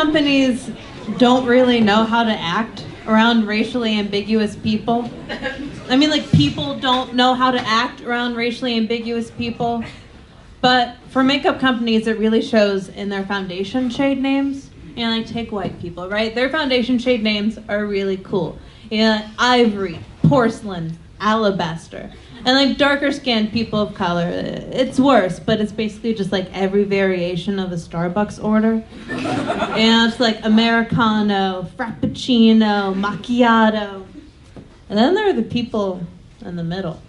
Companies don't really know how to act around racially ambiguous people. I mean, like, people don't know how to act around racially ambiguous people. But for makeup companies, it really shows in their foundation shade names. You know, like, take white people, right? Their foundation shade names are really cool. You know, like ivory, porcelain, alabaster. And like darker skinned people of color, it's worse, but it's basically just like every variation of a Starbucks order. And it's like Americano, Frappuccino, Macchiato. And then there are the people in the middle.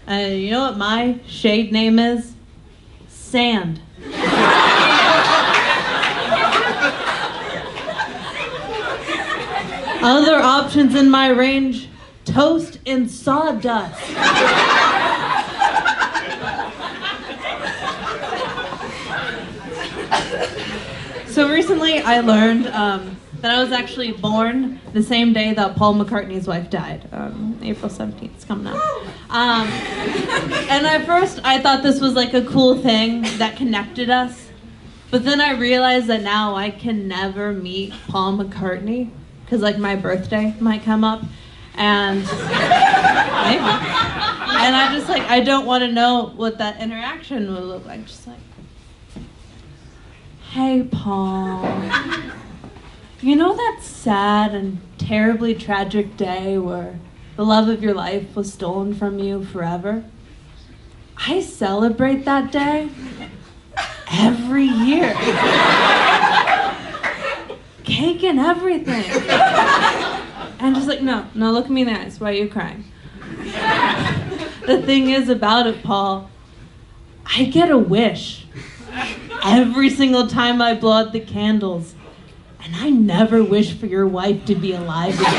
And you know what my shade name is? Sand. Other options in my range: toast and sawdust. So recently I learned that I was actually born the same day that Paul McCartney's wife died. April 17th, it's coming up. And at first I thought this was like a cool thing that connected us. But then I realized that now I can never meet Paul McCartney because like my birthday might come up. And maybe. And I don't want to know what that interaction will look like. Just like, hey, Paul, you know that sad and terribly tragic day where the love of your life was stolen from you forever? I celebrate that day every year. Cake and everything. And just like, no, look at me in the eyes. Why are you crying? The thing is about it, Paul, I get a wish every single time I blow out the candles. And I never wish for your wife to be alive again.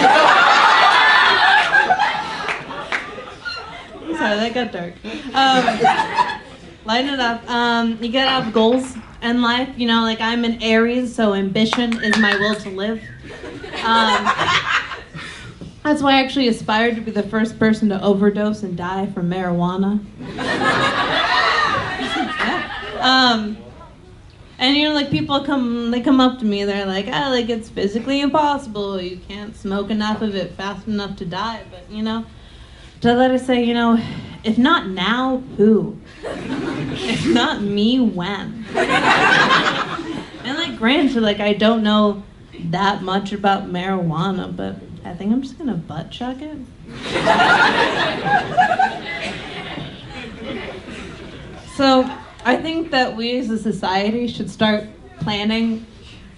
Sorry, that got dark. Lighten it up. You gotta have goals in life. You know, like I'm an Aries, so ambition is my will to live. That's why I actually aspired to be the first person to overdose and die from marijuana. Yeah. And you know, like people come up to me, they're like, oh, like it's physically impossible. You can't smoke enough of it fast enough to die. But you know, to let us say, you know, if not now, who? If not me, when? And like granted, like I don't know that much about marijuana, but I think I'm just gonna butt chug it. So I think that we as a society should start planning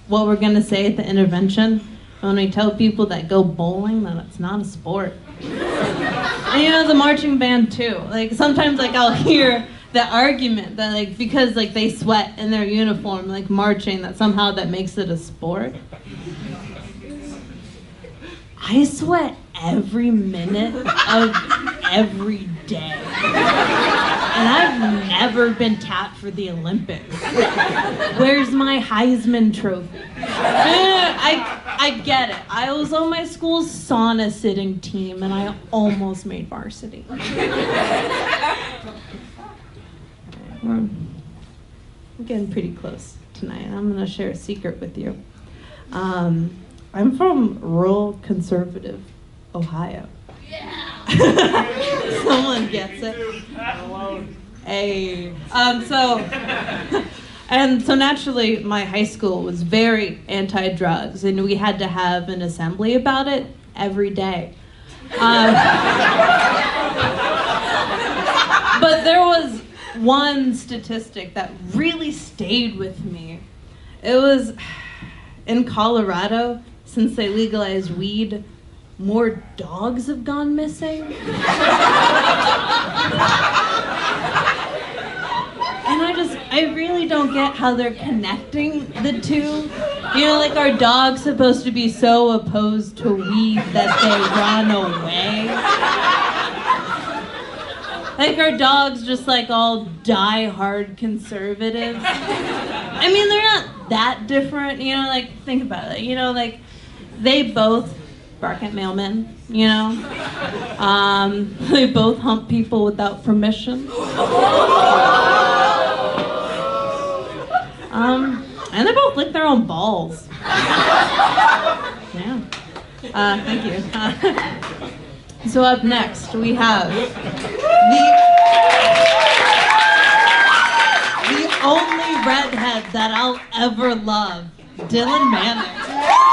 what we're gonna say at the intervention when we tell people that go bowling that it's not a sport. And you know, the marching band too. Like sometimes like I'll hear the argument that like because like they sweat in their uniform like marching that somehow that makes it a sport. I sweat every minute of every day. And I've never been tapped for the Olympics. Where's my Heisman trophy? I get it. I was on my school's sauna sitting team and I almost made varsity. We're getting pretty close tonight. I'm gonna share a secret with you. I'm from rural conservative Ohio. Yeah. Someone gets it. Hey. So naturally, my high school was very anti-drugs, and we had to have an assembly about it every day. But there was one statistic that really stayed with me. It was in Colorado. Since they legalized weed, more dogs have gone missing. And I really don't get how they're connecting the two. You know, like are dogs supposed to be so opposed to weed that they run away? Like are dogs just like all die-hard conservatives? I mean, they're not that different, you know, like think about it, you know, like they both bark at mailmen, you know? They both hump people without permission. And they both lick their own balls. Yeah. Thank you. So up next we have the only redhead that I'll ever love, Dylan Manning.